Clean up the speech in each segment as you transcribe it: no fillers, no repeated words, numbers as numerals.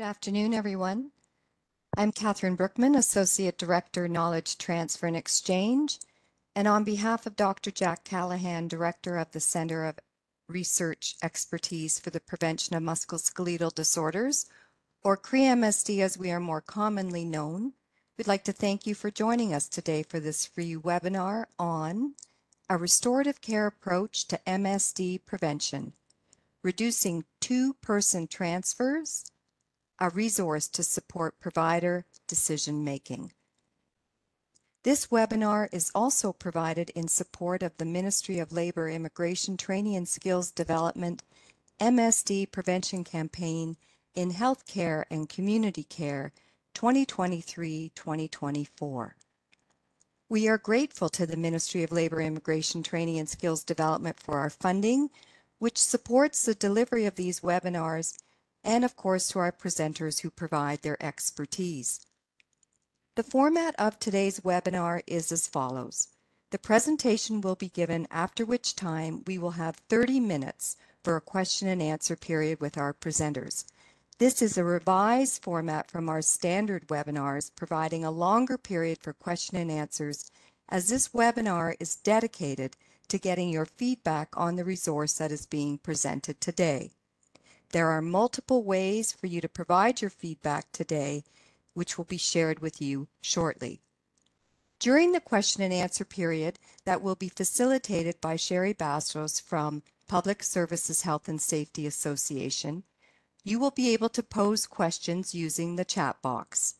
Good afternoon, everyone. I'm Catherine Brookman, Associate Director, Knowledge Transfer and Exchange, and on behalf of Dr. Jack Callahan, Director of the Center of Research Expertise for the Prevention of Musculoskeletal Disorders, or CREAMSD as we are more commonly known, we'd like to thank you for joining us today for this free webinar on a restorative care approach to MSD prevention, reducing two-person transfers, a resource to support provider decision-making. This webinar is also provided in support of the Ministry of Labor, Immigration, Training and Skills Development MSD Prevention Campaign in Healthcare and Community Care 2023-2024. We are grateful to the Ministry of Labor, Immigration, Training and Skills Development for our funding, which supports the delivery of these webinars, and of course to our presenters who provide their expertise. The format of today's webinar is as follows. The presentation will be given, after which time we will have 30 minutes for a question and answer period with our presenters. This is a revised format from our standard webinars, providing a longer period for question and answers, as this webinar is dedicated to getting your feedback on the resource that is being presented today. There are multiple ways for you to provide your feedback today, which will be shared with you shortly. During the question and answer period that will be facilitated by Sherry Bastos from Public Services Health and Safety Association, you will be able to pose questions using the chat box.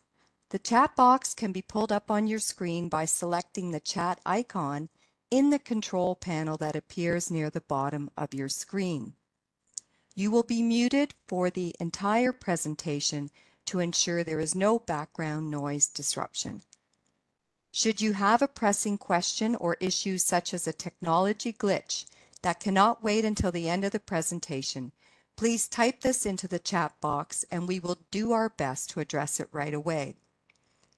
The chat box can be pulled up on your screen by selecting the chat icon in the control panel that appears near the bottom of your screen. You will be muted for the entire presentation to ensure there is no background noise disruption. Should you have a pressing question or issue such as a technology glitch that cannot wait until the end of the presentation, please type this into the chat box and we will do our best to address it right away.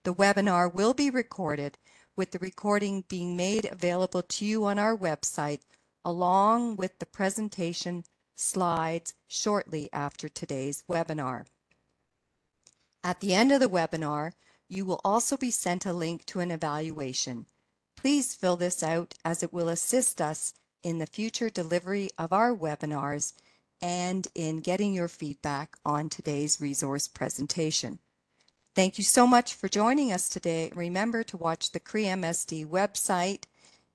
The webinar will be recorded, with the recording being made available to you on our website along with the presentation slides shortly after today's webinar. At the end of the webinar, you will also be sent a link to an evaluation. Please fill this out as it will assist us in the future delivery of our webinars and in getting your feedback on today's resource presentation. Thank you so much for joining us today. Remember to watch the CREAMSD website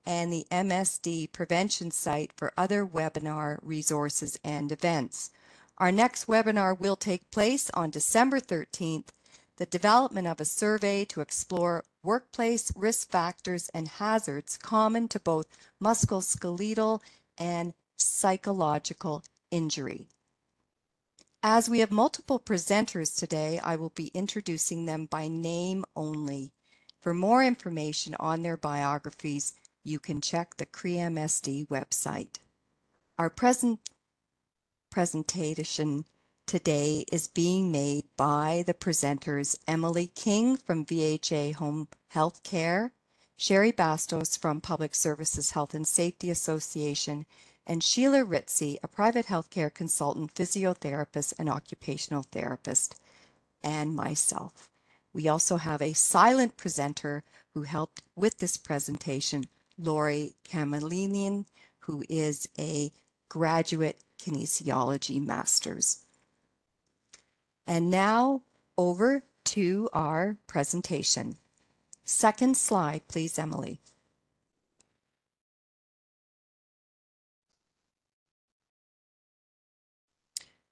and the MSD prevention site for other webinar resources and events. Our next webinar will take place on December 13th, the development of a survey to explore workplace risk factors and hazards common to both musculoskeletal and psychological injury. As we have multiple presenters today, I will be introducing them by name only. For more information on their biographies, you can check the CREAMSD website. Our presentation today is being made by the presenters Emily King from VHA Home Health Care, Sherry Bastos from Public Services Health and Safety Association, and Sheila Ritzy, a private healthcare consultant, physiotherapist, and occupational therapist, and myself. We also have a silent presenter who helped with this presentation, Lori Kamalinian, who is a graduate kinesiology master's. And now over to our presentation. Second slide, please, Emily.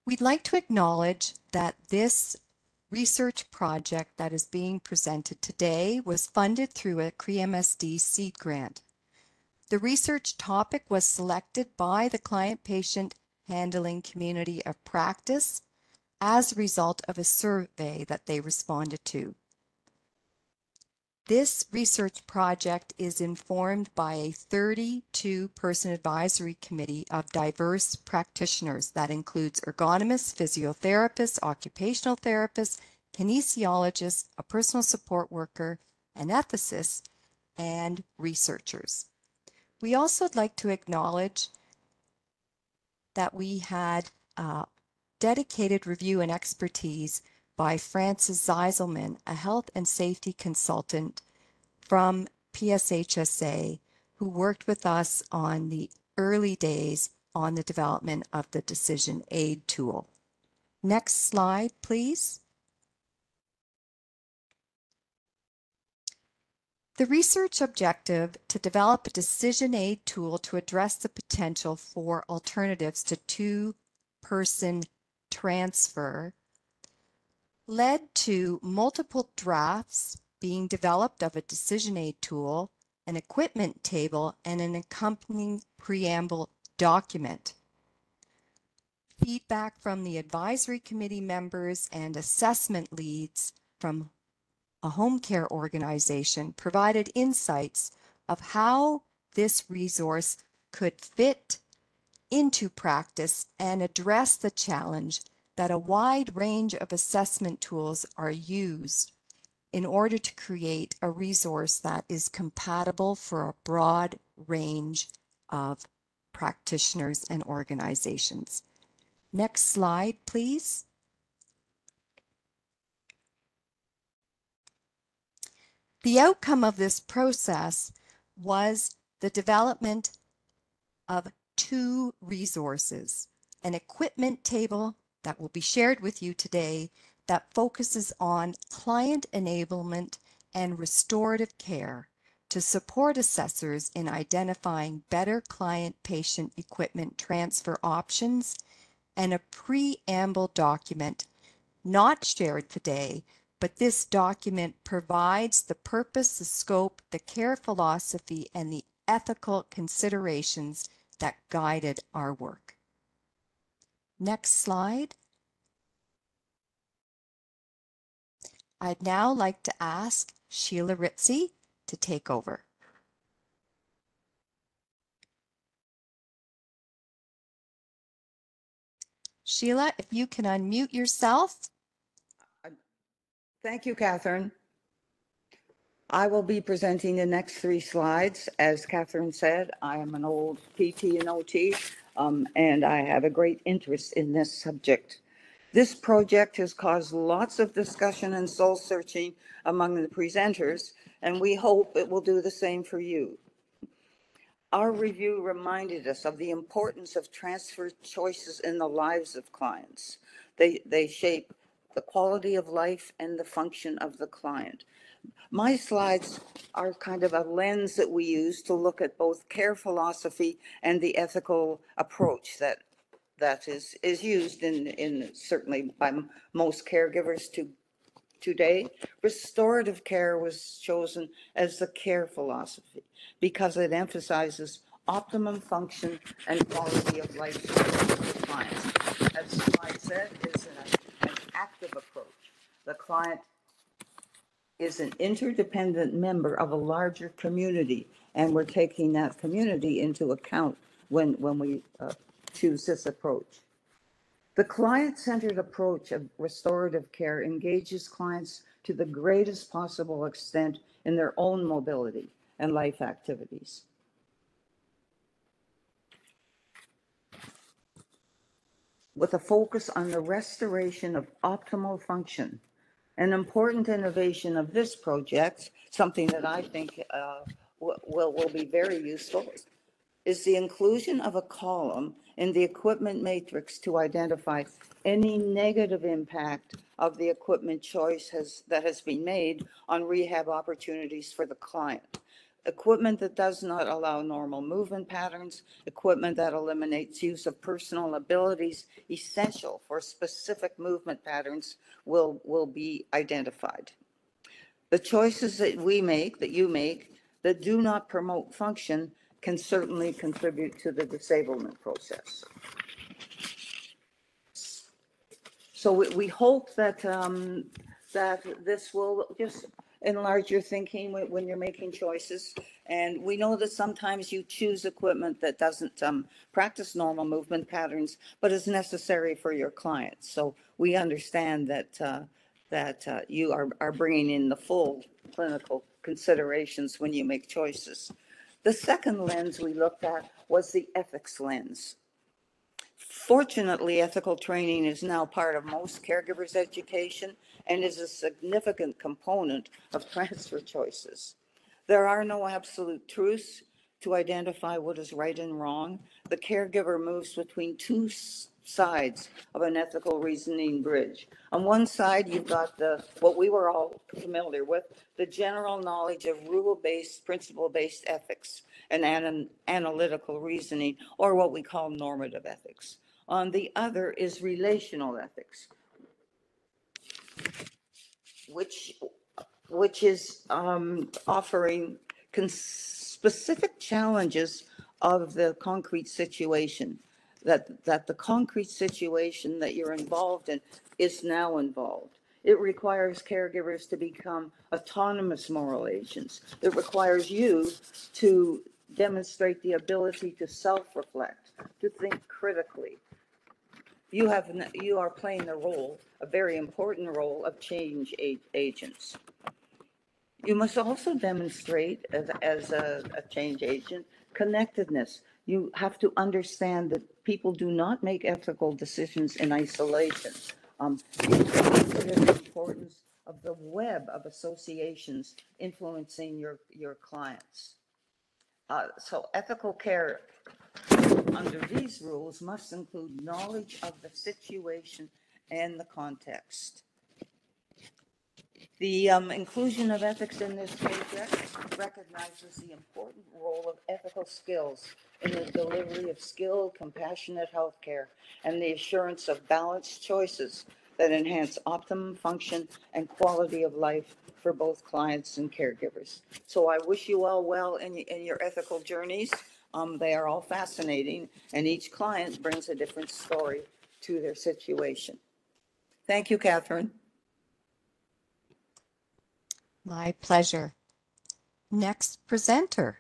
We'd like to acknowledge that this research project that is being presented today was funded through a CREAMSD seed grant. The research topic was selected by the client-patient handling community of practice as a result of a survey that they responded to. This research project is informed by a 32-person advisory committee of diverse practitioners that includes ergonomists, physiotherapists, occupational therapists, kinesiologists, a personal support worker, an ethicist, and researchers. We also would like to acknowledge that we had dedicated review and expertise by Frances Zeiselman, a health and safety consultant from PSHSA, who worked with us on the early days on the development of the Decision Aid tool. Next slide, please. The research objective to develop a decision aid tool to address the potential for alternatives to two-person transfer led to multiple drafts being developed of a decision aid tool, an equipment table, and an accompanying preamble document. Feedback from the advisory committee members and assessment leads from a home care organization provided insights of how this resource could fit into practice and address the challenge that a wide range of assessment tools are used in order to create a resource that is compatible for a broad range of practitioners and organizations. Next slide, please. The outcome of this process was the development of two resources, an equipment table that will be shared with you today that focuses on client enablement and restorative care to support assessors in identifying better client-patient equipment transfer options, and a preamble document not shared today, but this document provides the purpose, the scope, the care philosophy, and the ethical considerations that guided our work. Next slide. I'd now like to ask Sheila Ritzie to take over. Sheila, if you can unmute yourself. Thank you, Catherine. I will be presenting the next 3 slides. As Catherine said, I am an old PT and OT, and I have a great interest in this subject. This project has caused lots of discussion and soul searching among the presenters, and we hope it will do the same for you. Our review reminded us of the importance of transfer choices in the lives of clients. They shape the quality of life and the function of the client. My slides are kind of a lens that we use to look at both care philosophy and the ethical approach that is used in certainly by most caregivers today. Restorative care was chosen as the care philosophy because it emphasizes optimum function and quality of life for clients. As the slide said, is an active approach. The client is an interdependent member of a larger community, and we're taking that community into account when we choose this approach. The client-centered approach of restorative care engages clients to the greatest possible extent in their own mobility and life activities. With a focus on the restoration of optimal function. An important innovation of this project, something that I think will be very useful, is the inclusion of a column in the equipment matrix to identify any negative impact of the equipment choice that has been made on rehab opportunities for the client. Equipment that does not allow normal movement patterns, equipment that eliminates use of personal abilities essential for specific movement patterns will be identified. The choices that we make, that you make, that do not promote function can certainly contribute to the disablement process. So we hope that that this will just enlarge your thinking when you're making choices. And we know that sometimes you choose equipment that doesn't practice normal movement patterns, but is necessary for your clients. So we understand that you are bringing in the full clinical considerations when you make choices. The second lens we looked at was the ethics lens. Fortunately, ethical training is now part of most caregivers' education and is a significant component of transfer choices. There are no absolute truths to identify what is right and wrong. The caregiver moves between two sides of an ethical reasoning bridge. On one side, you've got what we were all familiar with, the general knowledge of rule-based, principle-based ethics and analytical reasoning, or what we call normative ethics. On the other is relational ethics, which is offering specific challenges of the concrete situation, that the concrete situation that you're involved in is now involved. It requires caregivers to become autonomous moral agents. It requires you to demonstrate the ability to self-reflect, to think critically. You are playing a very important role of change agents. You must also demonstrate as a change agent, connectedness. You have to understand that people do not make ethical decisions in isolation. You consider the importance of the web of associations influencing your clients. So ethical care under these rules must include knowledge of the situation and the context. The inclusion of ethics in this project recognizes the important role of ethical skills in the delivery of skilled, compassionate healthcare and the assurance of balanced choices that enhance optimum function and quality of life for both clients and caregivers. So I wish you all well in your ethical journeys. They are all fascinating, and each client brings a different story to their situation. Thank you, Catherine. My pleasure. Next presenter.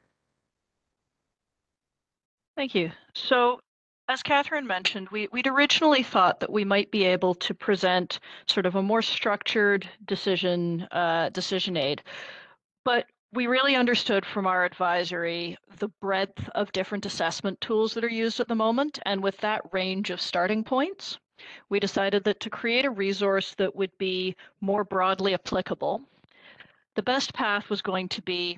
Thank you. So, as Catherine mentioned, we'd originally thought that we might be able to present sort of a more structured decision aid, but we really understood from our advisory the breadth of different assessment tools that are used at the moment, and with that range of starting points, we decided that to create a resource that would be more broadly applicable, the best path was going to be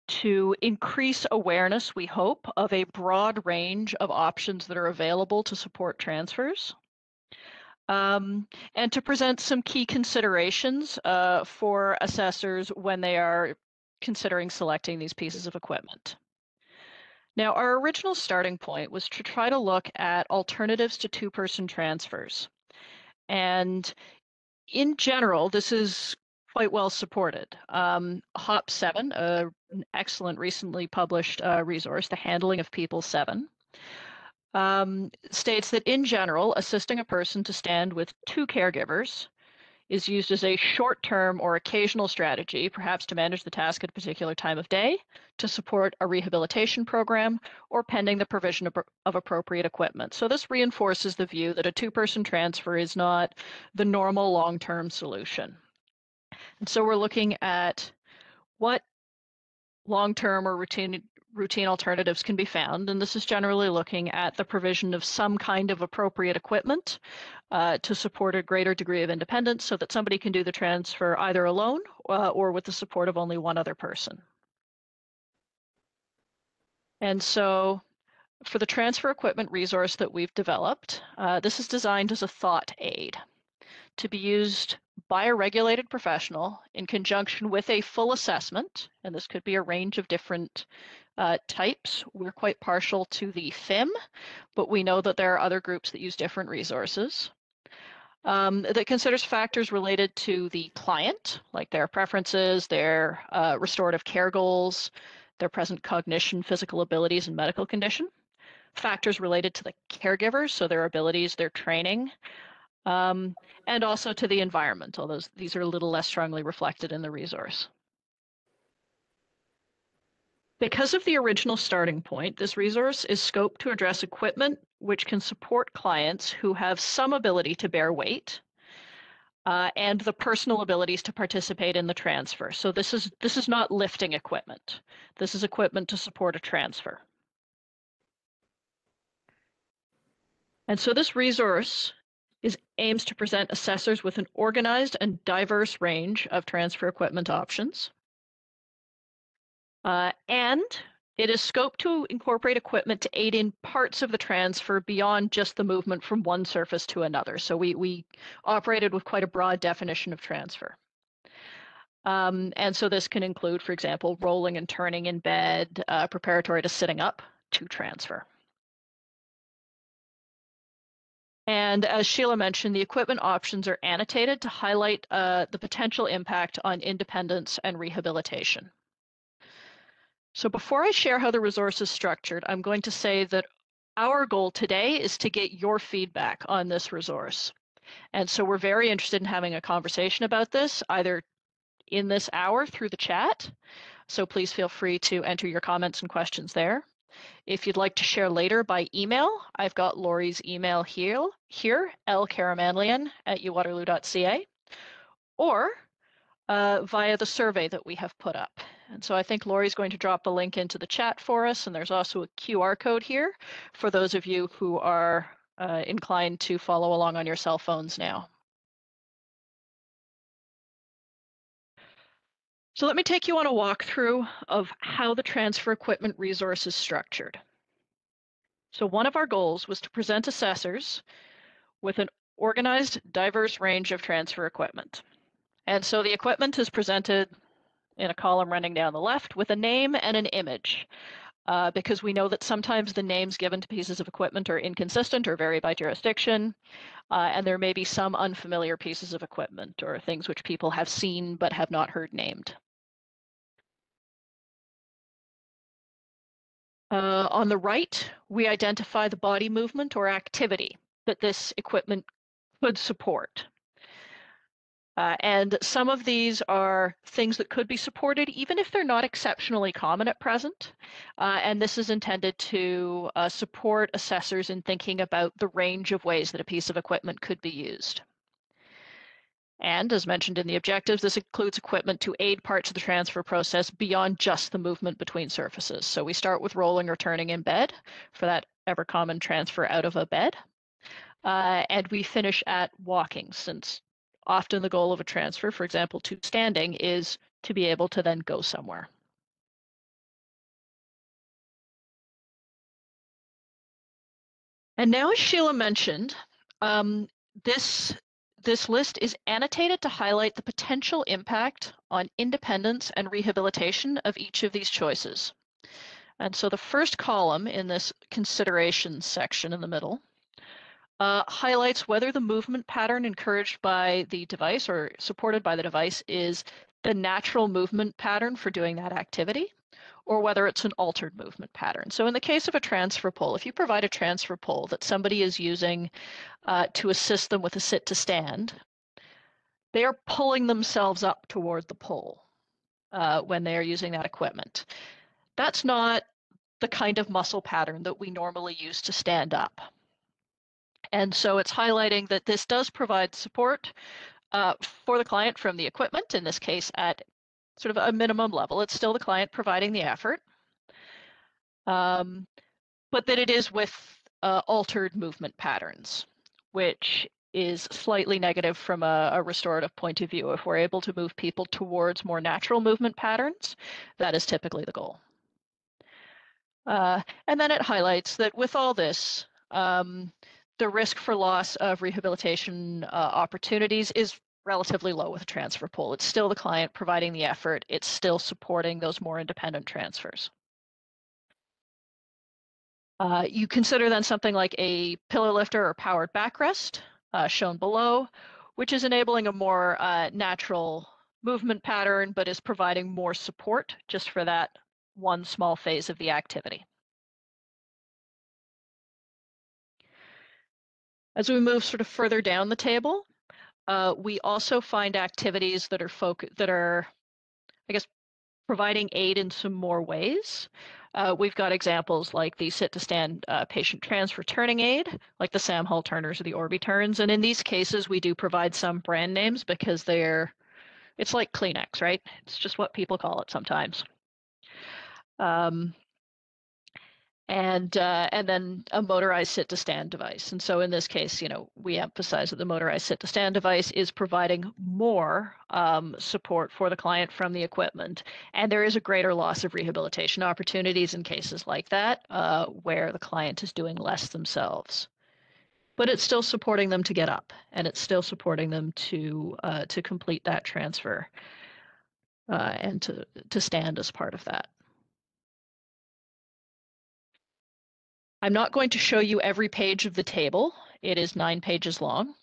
to increase awareness, we hope, of a broad range of options that are available to support transfers, and to present some key considerations for assessors when they are considering selecting these pieces of equipment. Now, our original starting point was to try to look at alternatives to two-person transfers. And in general, this is quite well supported. HOP7, an excellent recently published resource, The Handling of People 7, states that in general, assisting a person to stand with two caregivers is used as a short-term or occasional strategy, perhaps to manage the task at a particular time of day, to support a rehabilitation program, or pending the provision of appropriate equipment. So this reinforces the view that a two-person transfer is not the normal long-term solution. And so we're looking at what long-term or routine alternatives can be found, and this is generally looking at the provision of some kind of appropriate equipment to support a greater degree of independence so that somebody can do the transfer either alone or with the support of only one other person. And so for the transfer equipment resource that we've developed, this is designed as a thought aid to be used by a regulated professional in conjunction with a full assessment, and this could be a range of different types. We're quite partial to the FIM, but we know that there are other groups that use different resources. That considers factors related to the client, like their preferences, their restorative care goals, their present cognition, physical abilities, and medical condition. Factors related to the caregivers, so their abilities, their training, and also to the environment, although these are a little less strongly reflected in the resource. Because of the original starting point, this resource is scoped to address equipment which can support clients who have some ability to bear weight and the personal abilities to participate in the transfer. So this is not lifting equipment. This is equipment to support a transfer. And so this resource aims to present assessors with an organized and diverse range of transfer equipment options. And it is scoped to incorporate equipment to aid in parts of the transfer beyond just the movement from one surface to another. So we operated with quite a broad definition of transfer. And so this can include, for example, rolling and turning in bed, preparatory to sitting up to transfer. And as Sheila mentioned, the equipment options are annotated to highlight the potential impact on independence and rehabilitation. So before I share how the resource is structured, I'm going to say that our goal today is to get your feedback on this resource. And so we're very interested in having a conversation about this, either in this hour through the chat. So please feel free to enter your comments and questions there. If you'd like to share later by email, I've got Lori's email here lkaramanlian@uwaterloo.ca, or via the survey that we have put up. And so I think Lori's going to drop a link into the chat for us, and there's also a QR code here for those of you who are inclined to follow along on your cell phones now. So let me take you on a walkthrough of how the transfer equipment resource is structured. So one of our goals was to present assessors with an organized, diverse range of transfer equipment. And so the equipment is presented in a column running down the left with a name and an image, because we know that sometimes the names given to pieces of equipment are inconsistent or vary by jurisdiction, and there may be some unfamiliar pieces of equipment or things which people have seen but have not heard named. On the right, we identify the body movement or activity that this equipment could support. And some of these are things that could be supported even if they're not exceptionally common at present. And this is intended to support assessors in thinking about the range of ways that a piece of equipment could be used. And as mentioned in the objectives, this includes equipment to aid parts of the transfer process beyond just the movement between surfaces. So we start with rolling or turning in bed for that ever common transfer out of a bed. And we finish at walking, since often the goal of a transfer, for example, to standing, is to be able to then go somewhere. And now, as Sheila mentioned, this list is annotated to highlight the potential impact on independence and rehabilitation of each of these choices. And so the first column in this considerations section in the middle highlights whether the movement pattern encouraged by the device or supported by the device is the natural movement pattern for doing that activity, or whether it's an altered movement pattern. So in the case of a transfer pole, if you provide a transfer pole that somebody is using to assist them with a sit to stand, they are pulling themselves up toward the pole when they are using that equipment. That's not the kind of muscle pattern that we normally use to stand up. And so it's highlighting that this does provide support for the client from the equipment, in this case at sort of a minimum level. It's still the client providing the effort, but that it is with altered movement patterns, which is slightly negative from a restorative point of view. If we're able to move people towards more natural movement patterns, that is typically the goal. And then it highlights that with all this, the risk for loss of rehabilitation opportunities is relatively low with a transfer pole. It's still the client providing the effort. It's still supporting those more independent transfers. You consider then something like a pillar lifter or powered backrest, shown below, which is enabling a more natural movement pattern, but is providing more support just for that one small phase of the activity. As we move sort of further down the table, we also find activities that are, I guess, providing aid in some more ways. We've got examples like the sit-to-stand patient transfer turning aid, like the Sam Hull turners or the Orbi turns. And in these cases, we do provide some brand names because it's like Kleenex, right? It's just what people call it sometimes. and then a motorized sit-to-stand device. And so in this case, we emphasize that the motorized sit-to-stand device is providing more support for the client from the equipment, and there is a greater loss of rehabilitation opportunities in cases like that, where the client is doing less themselves. But it's still supporting them to get up, and it's still supporting them to complete that transfer, and to stand as part of that. I'm not going to show you every page of the table. It is 9 pages long.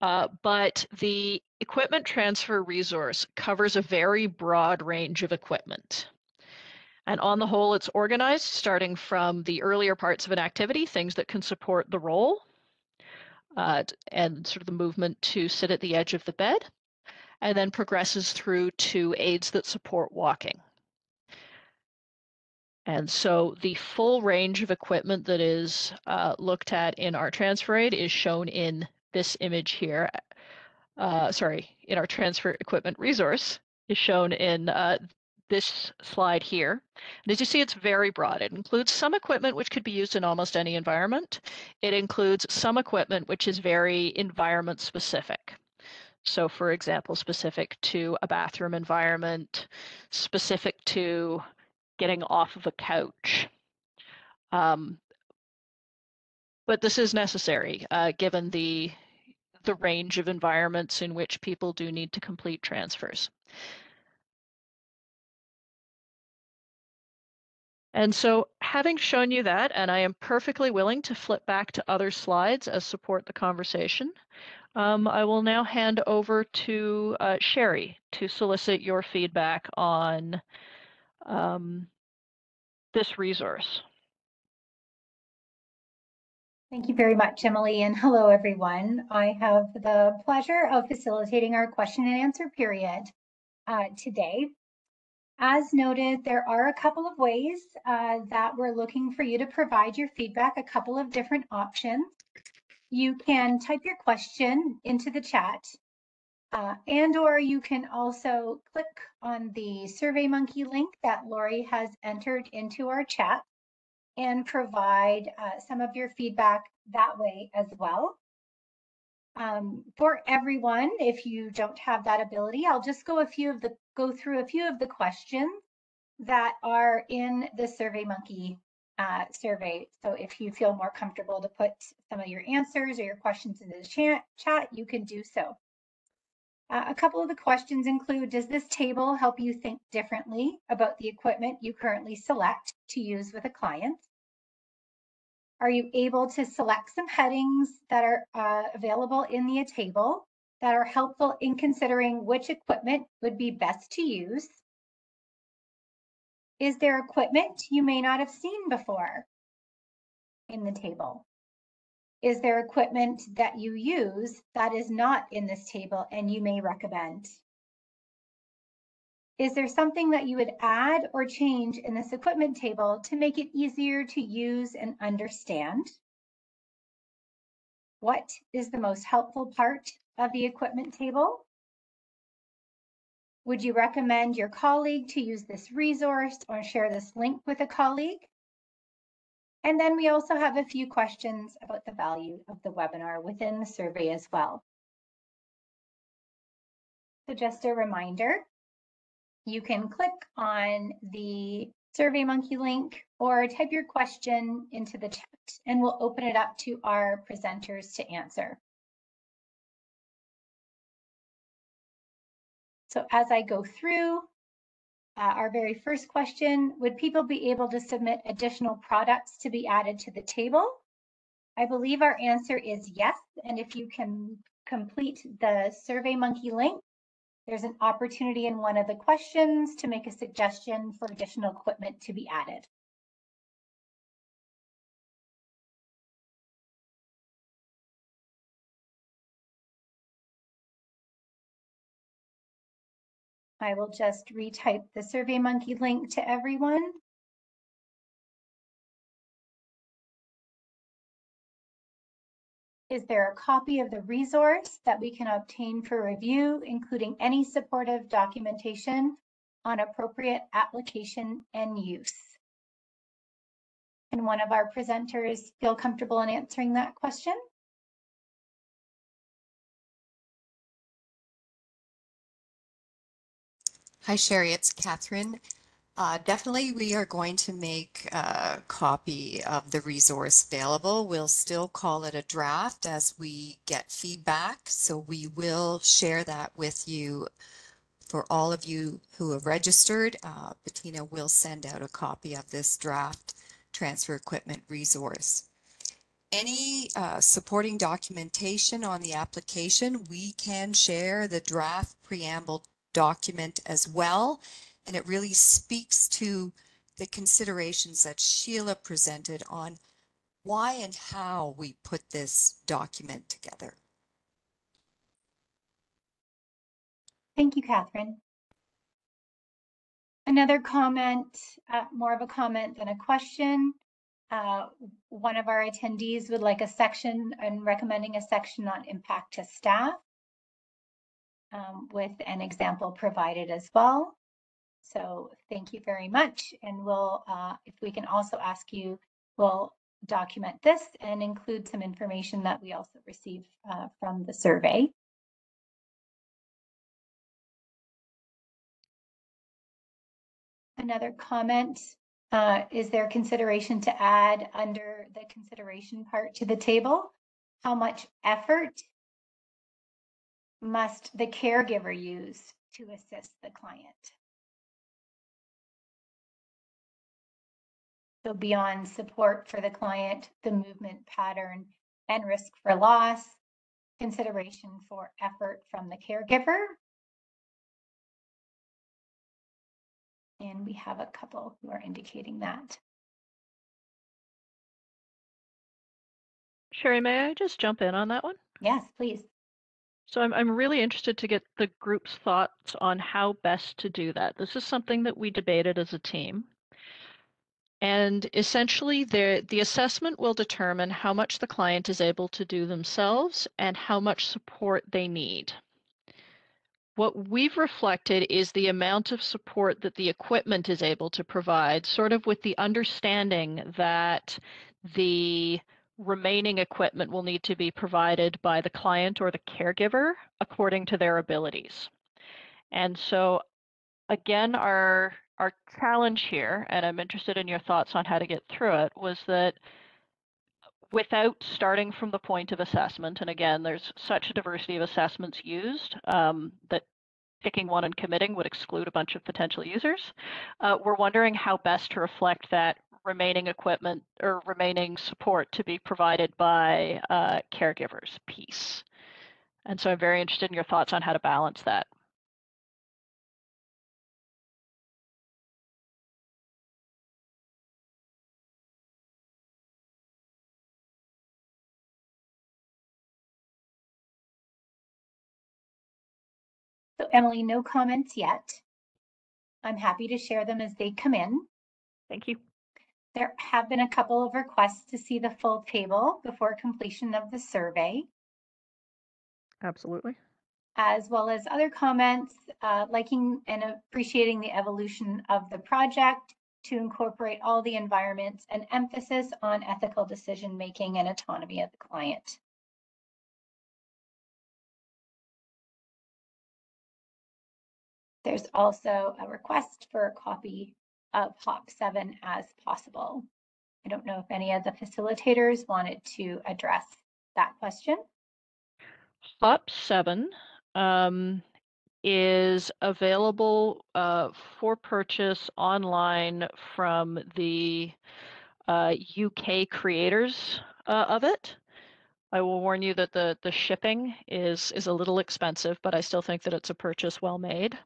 But the equipment transfer resource covers a very broad range of equipment. And on the whole, it's organized starting from the earlier parts of an activity, things that can support the roll, and sort of the movement to sit at the edge of the bed, and then progresses through to aids that support walking. And so the full range of equipment that is looked at in our transfer aid is shown in this image here. In our transfer equipment resource is shown in this slide here. And as you see, it's very broad. It includes some equipment which could be used in almost any environment. It includes some equipment which is very environment specific. So for example, specific to a bathroom environment, specific to getting off of a couch. But this is necessary given the range of environments in which people do need to complete transfers. And so having shown you that, and I am perfectly willing to flip back to other slides as support the conversation, I will now hand over to Sherry to solicit your feedback on this resource. Thank you very much, Emily, and hello, everyone. I have the pleasure of facilitating our question and answer period today. As noted, there are a couple of ways that we're looking for you to provide your feedback, a couple of different options. You can type your question into the chat, and/or you can also click on the SurveyMonkey link that Lori has entered into our chat and provide some of your feedback that way as well. For everyone, if you don't have that ability, I'll just go through a few of the questions that are in the SurveyMonkey survey. So if you feel more comfortable to put some of your answers or your questions in the chat, you can do so. A couple of the questions include, does this table help you think differently about the equipment you currently select to use with a client? Are you able to select some headings that are available in the table that are helpful in considering which equipment would be best to use? Is there equipment you may not have seen before in the table? Is there equipment that you use that is not in this table and you may recommend? Is there something that you would add or change in this equipment table to make it easier to use and understand? What is the most helpful part of the equipment table? Would you recommend your colleague to use this resource or share this link with a colleague? And then we also have a few questions about the value of the webinar within the survey as well. So just a reminder, you can click on the SurveyMonkey link or type your question into the chat and we'll open it up to our presenters to answer. So as I go through, our very first question, would people be able to submit additional products to be added to the table? I believe our answer is yes. And if you can complete the SurveyMonkey link, there's an opportunity in one of the questions to make a suggestion for additional equipment to be added. I will just retype the SurveyMonkey link to everyone. Is there a copy of the resource that we can obtain for review, including any supportive documentation on appropriate application and use? Can one of our presenters feel comfortable in answering that question? Hi, Sherry, it's Catherine. Definitely, we are going to make a copy of the resource available. We'll still call it a draft as we get feedback, so we will share that with you. For all of you who have registered, Bettina will send out a copy of this draft transfer equipment resource. Any supporting documentation on the application, we can share the draft preamble document as well. And it really speaks to the considerations that Sheila presented on why and how we put this document together. Thank you, Catherine. Another comment, more of a comment than a question. One of our attendees would like a section and recommending a section on impact to staff with an example provided as well. So thank you very much. And we'll, if we can also ask you, we'll document this and include some information that we also received from the survey. Another comment, is there consideration to add under the consideration part to the table? How much effort must the caregiver use to assist the client? So beyond support for the client, the movement pattern and risk for loss, consideration for effort from the caregiver. And we have a couple who are indicating that. Sherry, may I just jump in on that one? Yes, please. So I'm really interested to get the group's thoughts on how best to do that. This is something that we debated as a team. And essentially, the assessment will determine how much the client is able to do themselves and how much support they need. What we've reflected is the amount of support that the equipment is able to provide, sort of with the understanding that the remaining equipment will need to be provided by the client or the caregiver according to their abilities. And so again, our challenge here, and I'm interested in your thoughts on how to get through it, was that without starting from the point of assessment, and again, there's such a diversity of assessments used that picking one and committing would exclude a bunch of potential users. We're wondering how best to reflect that remaining equipment or remaining support to be provided by caregivers piece. And so I'm very interested in your thoughts on how to balance that. So Emily, no comments yet. I'm happy to share them as they come in. Thank you. There have been a couple of requests to see the full table before completion of the survey, Absolutely. as well as other comments liking and appreciating the evolution of the project to incorporate all the environments and emphasis on ethical decision making and autonomy of the client. There's also a request for a copy of HOP 7 as possible. I don't know if any of the facilitators wanted to address that question. HOP 7 is available for purchase online from the UK creators of it. I will warn you that the shipping is a little expensive, but I still think that it's a purchase well made.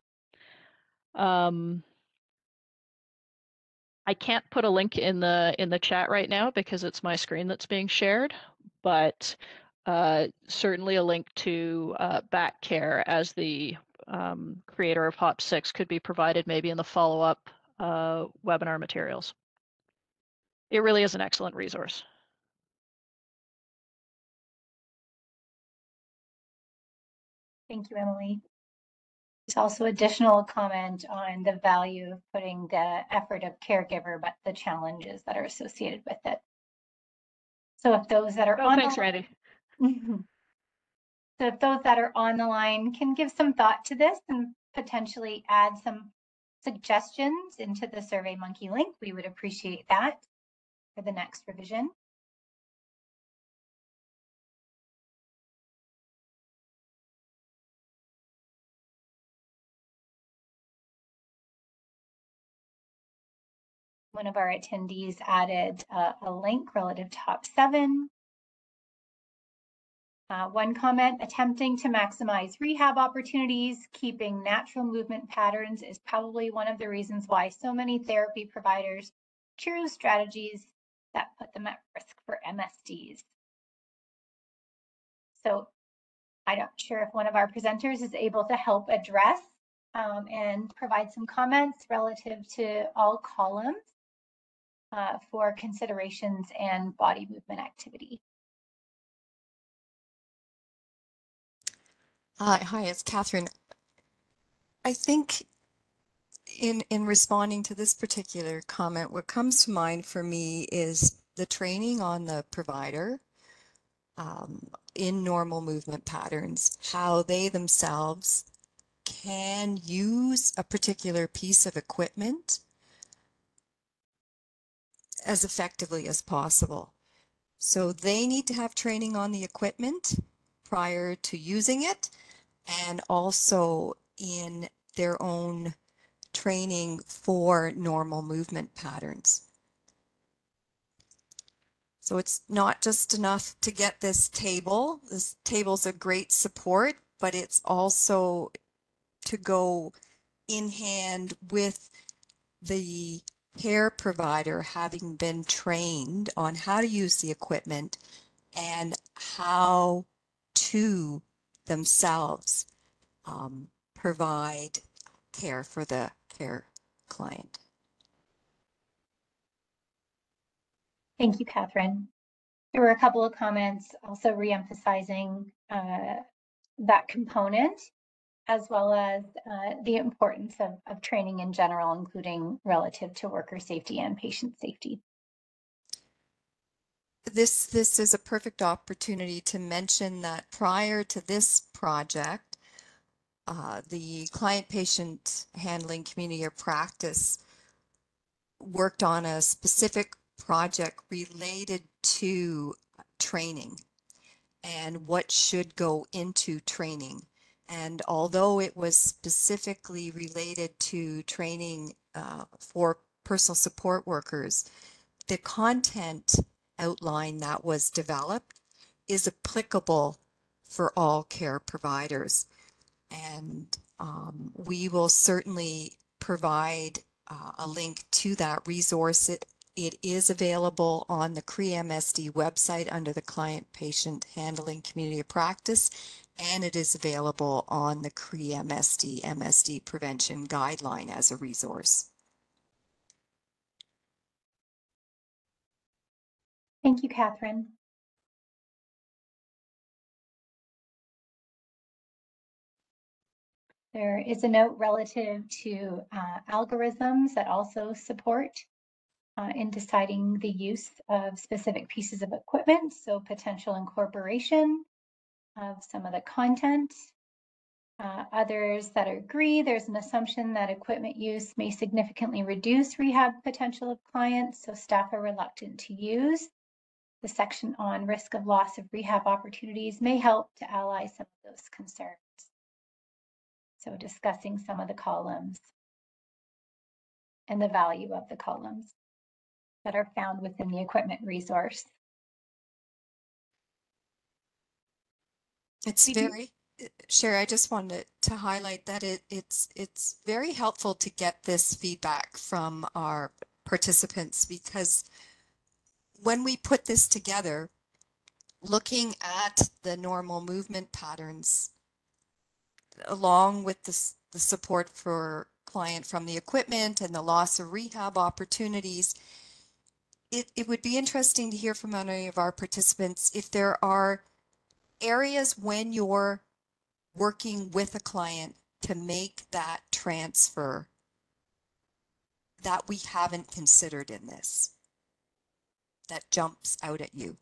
I can't put a link in the chat right now because it's my screen that's being shared, but certainly a link to BackCare as the creator of HOP 6 could be provided maybe in the follow-up webinar materials. It really is an excellent resource. Thank you, Emily. There's also additional comment on the value of putting the effort of caregiver, but the challenges that are associated with it. So if those that are on thanks, the Randy. So if those that are on the line can give some thought to this and potentially add some suggestions into the SurveyMonkey link, we would appreciate that for the next revision. One of our attendees added a link relative to top 7. One comment, attempting to maximize rehab opportunities, keeping natural movement patterns is probably one of the reasons why so many therapy providers choose strategies that put them at risk for MSDs. So I'm not sure if one of our presenters is able to help address and provide some comments relative to all columns for considerations and body movement activity. Hi, it's Catherine. I think in responding to this particular comment, what comes to mind for me is the training on the provider in normal movement patterns, how they themselves can use a particular piece of equipment as effectively as possible. So they need to have training on the equipment prior to using it, and also in their own training for normal movement patterns. So it's not just enough to get this table. This table's a great support, but it's also to go in hand with the care provider having been trained on how to use the equipment and how to themselves provide care for the care client. Thank you, Catherine. There were a couple of comments also re-emphasizing that component, as well as the importance of training in general, including relative to worker safety and patient safety. This is a perfect opportunity to mention that prior to this project, the client-patient handling community of practice worked on a specific project related to training and what should go into training. And although it was specifically related to training for personal support workers, the content outline that was developed is applicable for all care providers. And we will certainly provide a link to that resource. It is available on the CRE-MSD website under the Client-Patient Handling Community of Practice, and it is available on the CRE-MSD MSD Prevention Guideline as a resource. Thank you, Catherine. There is a note relative to algorithms that also support in deciding the use of specific pieces of equipment, so potential incorporation of some of the content. Others that agree there's an assumption that equipment use may significantly reduce rehab potential of clients, so staff are reluctant to use. The section on risk of loss of rehab opportunities may help to allay some of those concerns. So discussing some of the columns and the value of the columns that are found within the equipment resource. It's very, Sherry, I just wanted to highlight that it's very helpful to get this feedback from our participants, because when we put this together, looking at the normal movement patterns, along with the support for client from the equipment and the loss of rehab opportunities, it would be interesting to hear from any of our participants if there are areas when you're working with a client to make that transfer that we haven't considered in this, that jumps out at you?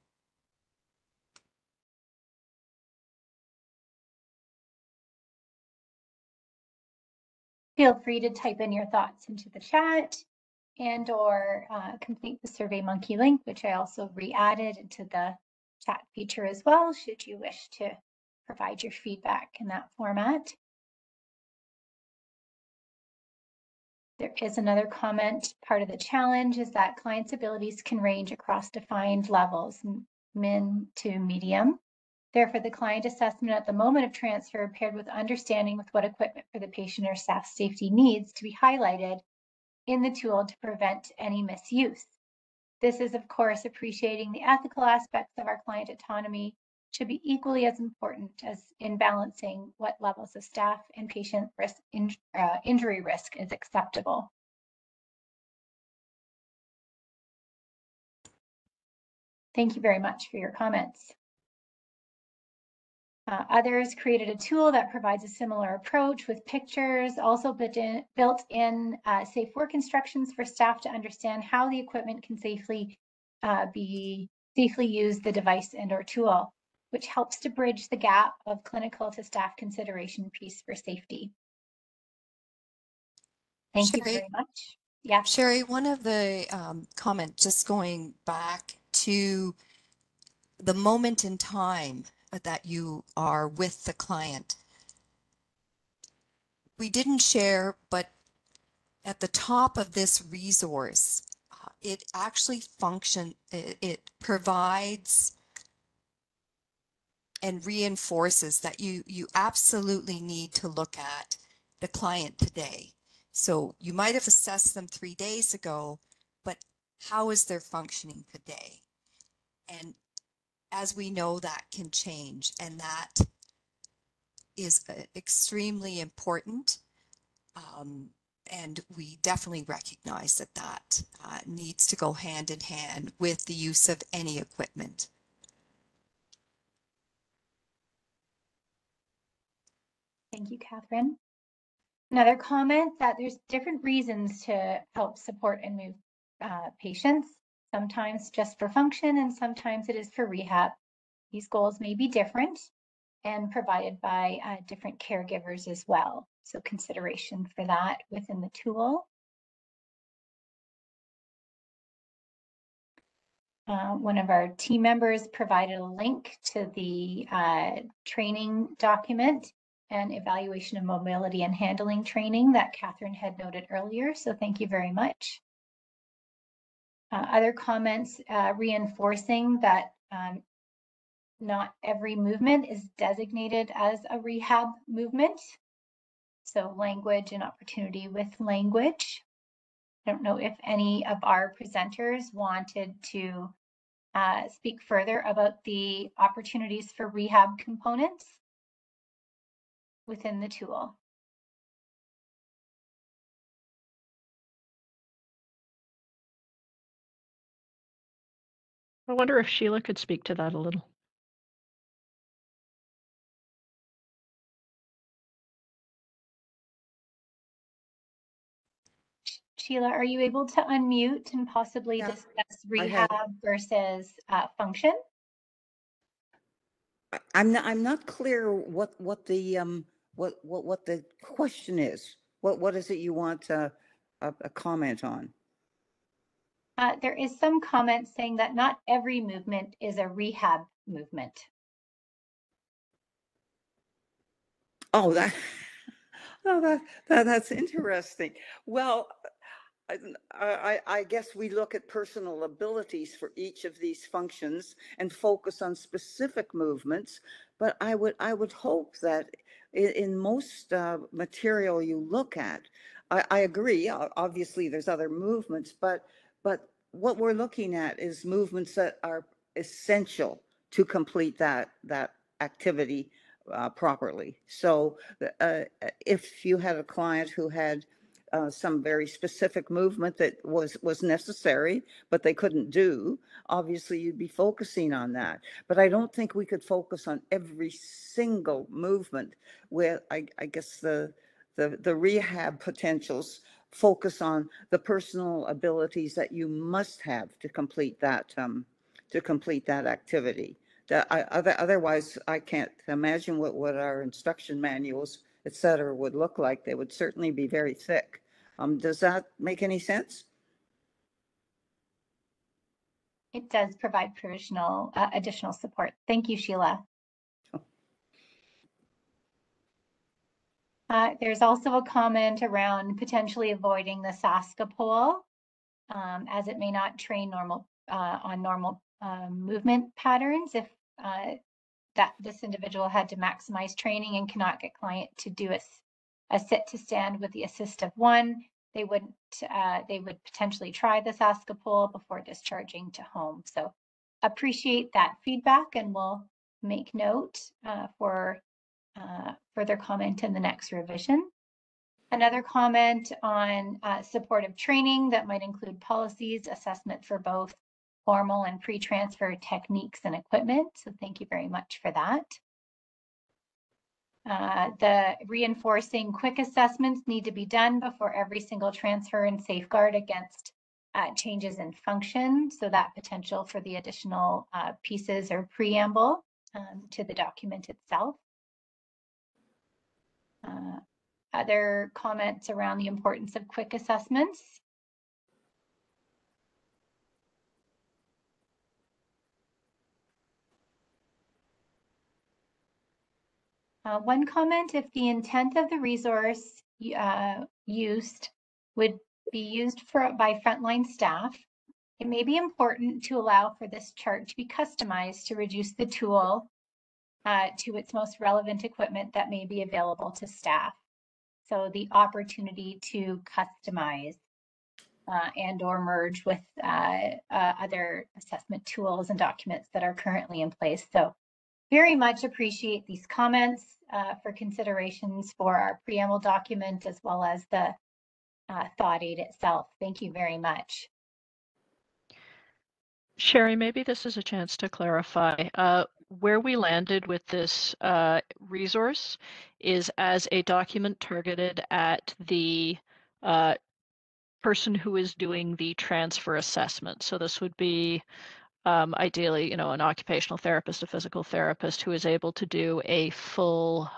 Feel free to type in your thoughts into the chat and or complete the SurveyMonkey link, which I also re-added into the chat feature as well, should you wish to provide your feedback in that format. There is another comment. Part of the challenge is that clients' abilities can range across defined levels, min to medium. Therefore, the client assessment at the moment of transfer paired with understanding with what equipment for the patient or staff safety needs to be highlighted in the tool to prevent any misuse. This is, of course, appreciating the ethical aspects of our client autonomy should be equally as important as in balancing what levels of staff and patient risk injury risk is acceptable. Thank you very much for your comments. Others created a tool that provides a similar approach with pictures, also built in safe work instructions for staff to understand how the equipment can safely use the device and or tool, which helps to bridge the gap of clinical to staff consideration piece for safety. Thank you very much. Yeah. Sherry, one of the comments, just going back to the moment in time that you are with the client. We didn't share, but at the top of this resource, it actually it provides and reinforces that you absolutely need to look at the client today. So you might have assessed them 3 days ago, but how is their functioning today? And as we know, that can change, and that is extremely important. And we definitely recognize that that needs to go hand in hand with the use of any equipment. Thank you, Catherine. Another comment that there's different reasons to help support and move patients, sometimes just for function and sometimes it is for rehab. These goals may be different and provided by different caregivers as well. So consideration for that within the tool. One of our team members provided a link to the training document and evaluation of mobility and handling training that Catherine had noted earlier. So thank you very much. Other comments reinforcing that not every movement is designated as a rehab movement. So language and opportunity with language. I don't know if any of our presenters wanted to speak further about the opportunities for rehab components within the tool. I wonder if Sheila could speak to that a little. Sheila, are you able to unmute and possibly discuss rehab versus function? I'm not clear what the question is. What is it you want a comment on? There is some comment saying that not every movement is a rehab movement. Oh, that's interesting. Well, I guess we look at personal abilities for each of these functions and focus on specific movements. But I would hope that in most material you look at, I agree. Obviously, there's other movements, but what we're looking at is movements that are essential to complete that activity properly. So if you had a client who had some very specific movement that was necessary, but they couldn't do, obviously you'd be focusing on that. But I don't think we could focus on every single movement where I guess the rehab potentials focus on the personal abilities that you must have to complete that activity. Otherwise, I can't imagine what our instruction manuals, et cetera, would look like. They would certainly be very thick. Does that make any sense? It does provide provisional additional support. Thank you, Sheila. There's also a comment around potentially avoiding the SASCA poll, as it may not train on normal movement patterns if that this individual had to maximize training and cannot get client to do a sit to stand with the assist of one. They would potentially try the SASCA poll before discharging to home. So appreciate that feedback, and we'll make note for further comment in the next revision. Another comment on supportive training that might include policies, assessment for both formal and pre-transfer techniques and equipment. So thank you very much for that. The reinforcing quick assessments need to be done before every single transfer and safeguard against changes in function. So that potential for the additional pieces or preamble to the document itself. Other comments around the importance of quick assessments. One comment, if the intent of the resource used would be used by frontline staff, it may be important to allow for this chart to be customized to reduce the tool to its most relevant equipment that may be available to staff. So the opportunity to customize and or merge with other assessment tools and documents that are currently in place. So very much appreciate these comments for considerations for our preamble document as well as the thought aid itself. Thank you very much. Sherry, maybe this is a chance to clarify. Where we landed with this resource is as a document targeted at the person who is doing the transfer assessment. So this would be ideally, an occupational therapist, a physical therapist who is able to do a full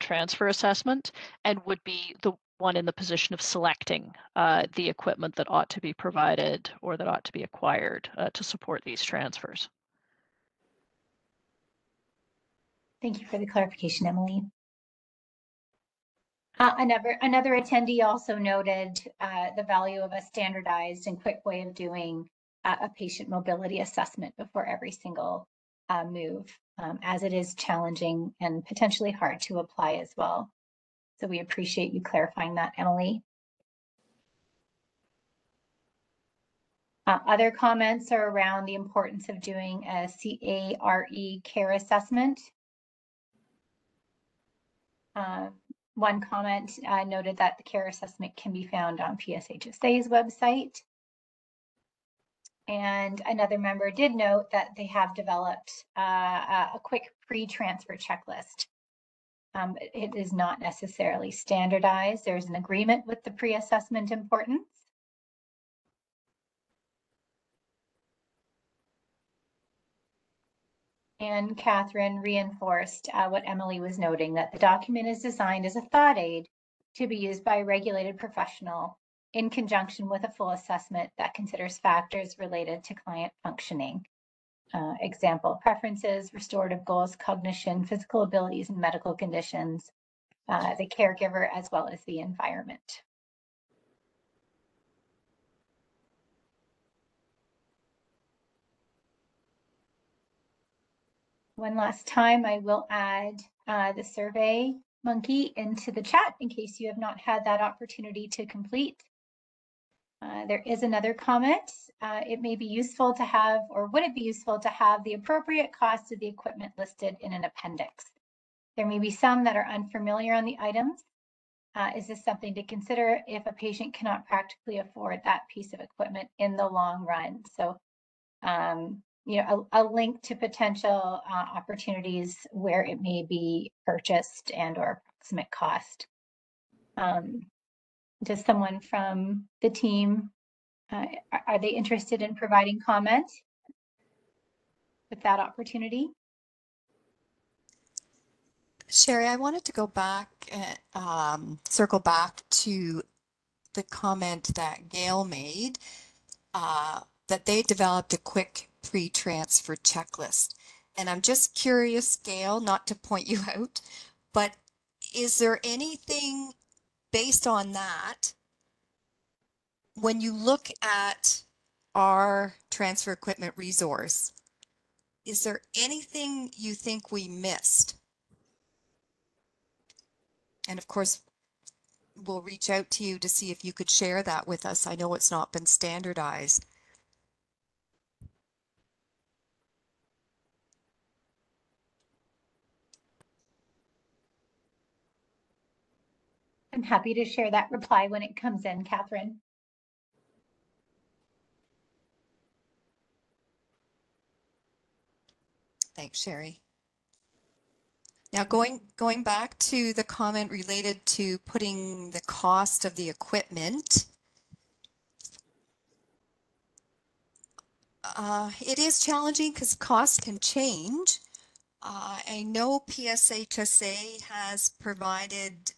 transfer assessment and would be the one in the position of selecting the equipment that ought to be provided or that ought to be acquired to support these transfers. Thank you for the clarification, Emily. Another attendee also noted the value of a standardized and quick way of doing a patient mobility assessment before every single move, as it is challenging and potentially hard to apply as well. So we appreciate you clarifying that, Emily. Other comments are around the importance of doing a CARE assessment. One comment noted that the CARE assessment can be found on PSHSA's website. And another member did note that they have developed a quick pre-transfer checklist. It is not necessarily standardized. There's an agreement with the pre-assessment importance. And Catherine reinforced what Emily was noting, that the document is designed as a thought aid to be used by a regulated professional in conjunction with a full assessment that considers factors related to client functioning. Example, preferences, restorative goals, cognition, physical abilities, and medical conditions, the caregiver, as well as the environment. One last time, I will add the Survey Monkey into the chat in case you have not had that opportunity to complete. There is another comment. It may be useful to have, or would it be useful to have the appropriate cost of the equipment listed in an appendix? There may be some that are unfamiliar on the items. Is this something to consider if a patient cannot practically afford that piece of equipment in the long run? So, a link to potential opportunities where it may be purchased and or approximate cost. Does someone from the team, are they interested in providing comment with that opportunity? Sherry, I wanted to go back, circle back to the comment that Gail made, that they developed a quick pre-transfer checklist. And I'm just curious, Gail, not to point you out, but is there anything based on that, when you look at our transfer equipment resource, is there anything you think we missed? And of course, we'll reach out to you to see if you could share that with us. I know it's not been standardized. I'm happy to share that reply when it comes in, Catherine. Thanks, Sherry. Now going back to the comment related to putting the cost of the equipment, it is challenging because costs can change. I know PSHSA has provided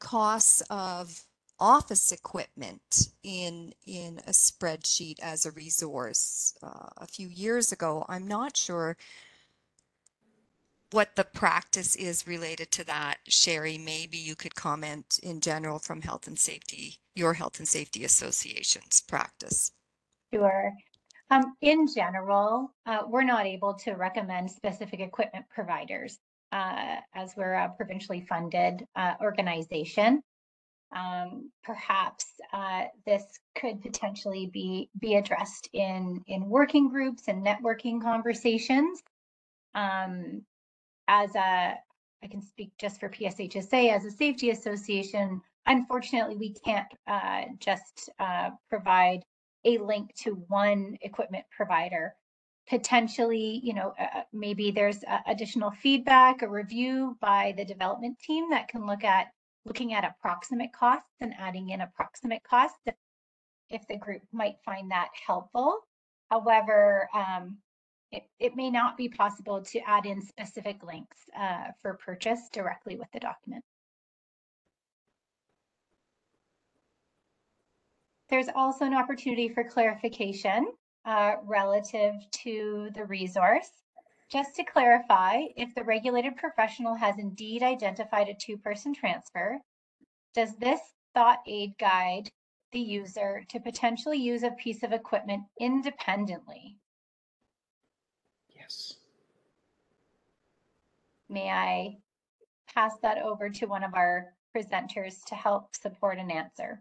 costs of office equipment in a spreadsheet as a resource a few years ago. I'm not sure what the practice is related to that. Sherry, maybe you could comment in general from health and safety, your health and safety association's practice. Sure. In general, we're not able to recommend specific equipment providers as we're a provincially funded organization. Perhaps this could potentially be addressed in working groups and networking conversations. I can speak just for PSHSA as a safety association. Unfortunately, we can't just provide a link to one equipment provider. Potentially, maybe there's additional feedback, a review by the development team that can looking at approximate costs and adding in approximate costs if the group might find that helpful. However, it may not be possible to add in specific links for purchase directly with the document. There's also an opportunity for clarification relative to the resource. Just to clarify, if the regulated professional has indeed identified a two-person transfer, does this thought aid guide the user to potentially use a piece of equipment independently? Yes. May I pass that over to one of our presenters to help support an answer?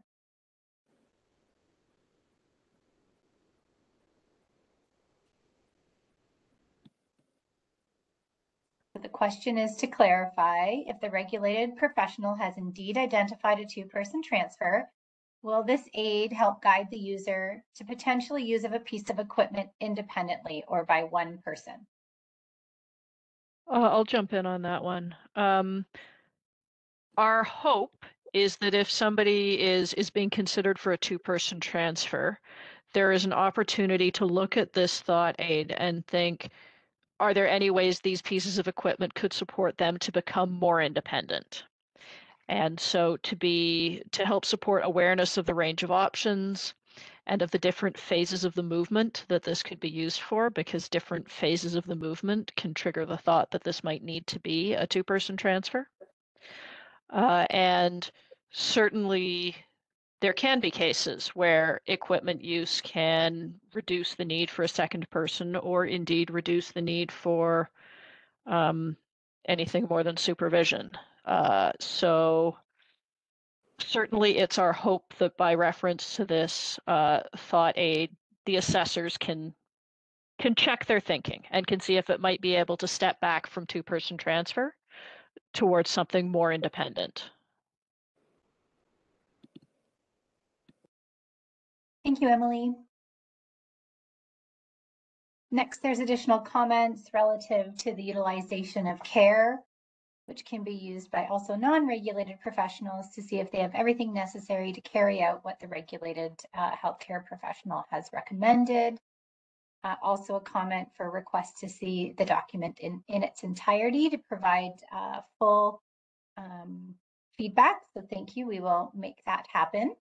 The question is to clarify, if the regulated professional has indeed identified a two-person transfer, will this aid help guide the user to potentially use of a piece of equipment independently or by one person? I'll jump in on that one. Our hope is that if somebody is being considered for a two-person transfer, there is an opportunity to look at this thought aid and think, are there any ways these pieces of equipment could support them to become more independent? And so to help support awareness of the range of options and of the different phases of the movement that this could be used for, because different phases of the movement can trigger the thought that this might need to be a two-person transfer. And certainly there can be cases where equipment use can reduce the need for a second person or indeed reduce the need for anything more than supervision. So certainly it's our hope that by reference to this thought aid, the assessors can check their thinking and can see if it might be able to step back from two-person transfer towards something more independent. Thank you, Emily. Next, there's additional comments relative to the utilization of care which can be used by also non-regulated professionals to see if they have everything necessary to carry out what the regulated healthcare professional has recommended. Also a comment for request to see the document in its entirety to provide full feedback. So thank you. We will make that happen.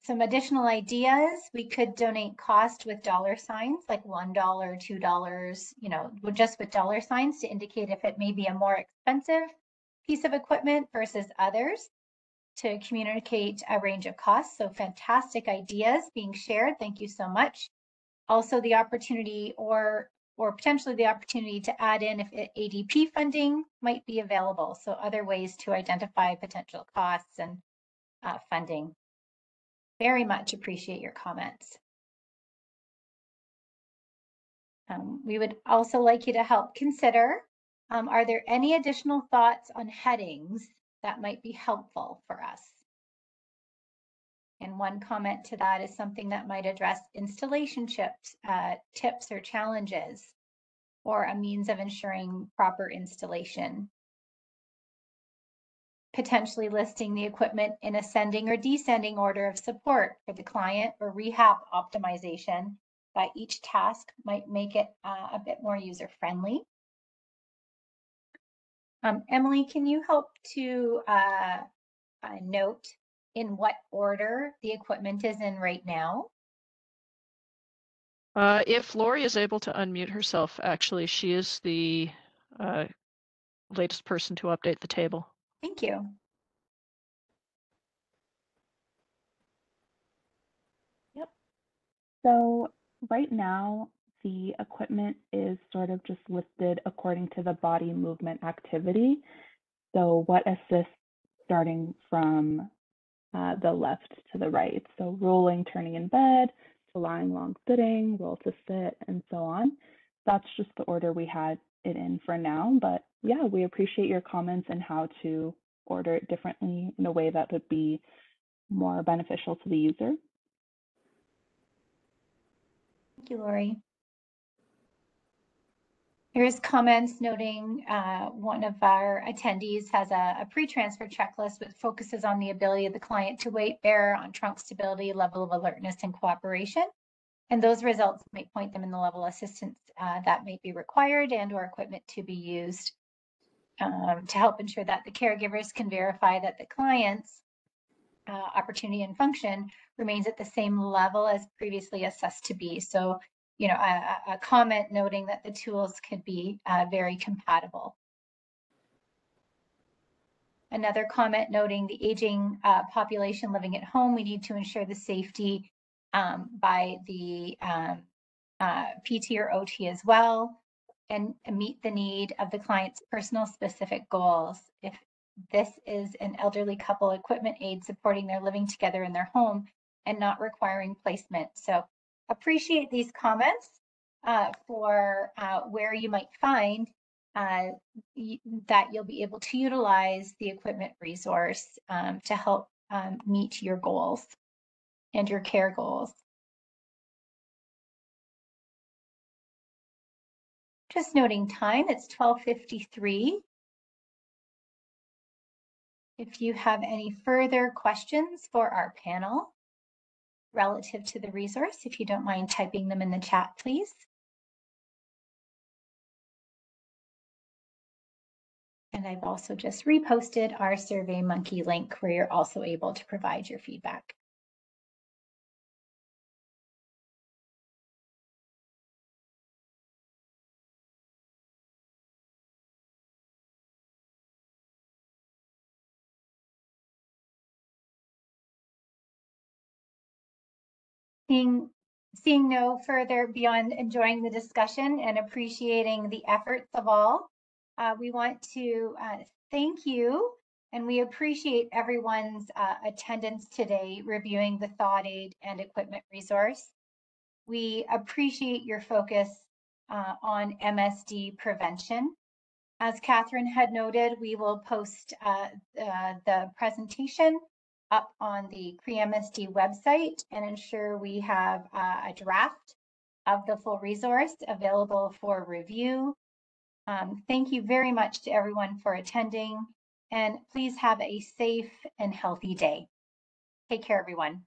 Some additional ideas. We could donate cost with dollar signs, like $1, $2, you know, just with dollar signs to indicate if it may be a more expensive piece of equipment versus others, to communicate a range of costs. So fantastic ideas being shared. Thank you so much. Also the opportunity or potentially the opportunity to add in if ADP funding might be available. So other ways to identify potential costs and funding. Very much appreciate your comments. We would also like you to help consider, are there any additional thoughts on headings that might be helpful for us? And one comment to that is something that might address installation tips or challenges, or a means of ensuring proper installation. Potentially listing the equipment in ascending or descending order of support for the client, or rehab optimization by each task might make it a bit more user-friendly. Emily, can you help to note in what order the equipment is in right now? If Lori is able to unmute herself, actually, she is the latest person to update the table. Thank you. Yep. So right now, the equipment is sort of just listed according to the body movement activity. So what assists starting from the left to the right. So rolling, turning in bed, to lying, long, sitting, roll to sit, and so on. That's just the order we had it in for now. But yeah, we appreciate your comments and how to order it differently in a way that would be more beneficial to the user. Thank you, Lori. Here's comments noting one of our attendees has a pre-transfer checklist which focuses on the ability of the client to weight bear on trunk stability, level of alertness, and cooperation. And those results might point them in the level of assistance that may be required and or equipment to be used to help ensure that the caregivers can verify that the client's opportunity and function remains at the same level as previously assessed to be. So, you know, a comment noting that the tools could be very compatible. Another comment noting the aging population living at home, we need to ensure the safety by the PT or OT as well, and meet the need of the client's personal specific goals. If this is an elderly couple, equipment aid supporting their living together in their home and not requiring placement. So appreciate these comments for where you might find that you'll be able to utilize the equipment resource to help meet your goals and your care goals. Just noting time, it's 12:53. If you have any further questions for our panel relative to the resource, if you don't mind typing them in the chat, please. And I've also just reposted our SurveyMonkey link where you're also able to provide your feedback. Seeing no further beyond enjoying the discussion and appreciating the efforts of all, we want to thank you, and we appreciate everyone's attendance today reviewing the thought aid and equipment resource. We appreciate your focus on MSD prevention. As Catherine had noted, we will post the presentation up on the CREAMSD website and ensure we have a draft of the full resource available for review. Thank you very much to everyone for attending, and please have a safe and healthy day. Take care, everyone.